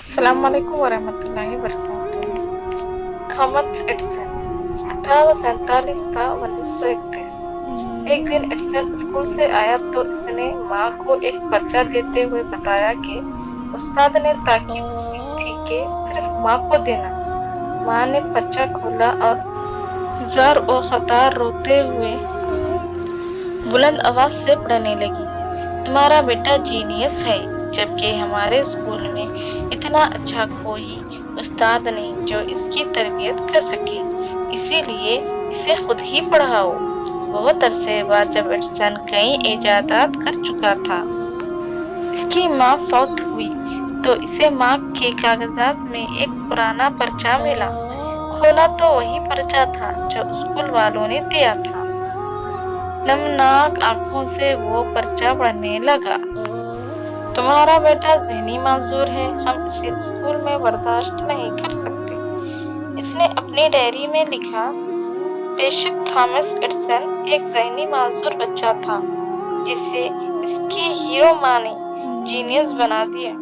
السلام علیکم ورحمۃ اللہ وبرکاتہ۔ تھامس ایڈیسن 1847 تا 1931۔ ایک دن ایڈیسن اسکول سے آیا تو اس نے ماں کو ایک پرچہ دیتے ہوئے بتایا کہ استاد نے تاکید کی تھی کہ صرف ماں کو دینا۔ ماں نے پرچہ کھولا اور زار و خطار روتے ہوئے بلند آواز سے پڑھنے لگی، تمہارا بیٹا جینیس ہے، جبکہ ہمارے اسکول میں اتنا اچھا کوئی استاد نہیں جو اس کی تربیت کر سکے، اسی لیے اسے خود ہی پڑھاؤ۔ بہت عرصے بعد جب ایڈیسن کئی ایجادات کر چکا تھا، اس کی ماں فوت ہوئی تو اسے ماں کے کاغذات میں ایک پرانا پرچہ ملا۔ کھولا تو وہی پرچہ تھا جو اسکول والوں نے دیا تھا۔ نمناک آنکھوں سے وہ پرچہ پڑھنے لگا، تمہارا بیٹا ذہنی معذور ہے، ہم اسے اسکول میں برداشت نہیں کر سکتے۔ اس نے اپنی ڈائری میں لکھا، بے شک تھامس ایڈیسن ایک ذہنی معذور بچہ تھا جسے اس کی ہیرو ماں نے جینیس بنا دیا۔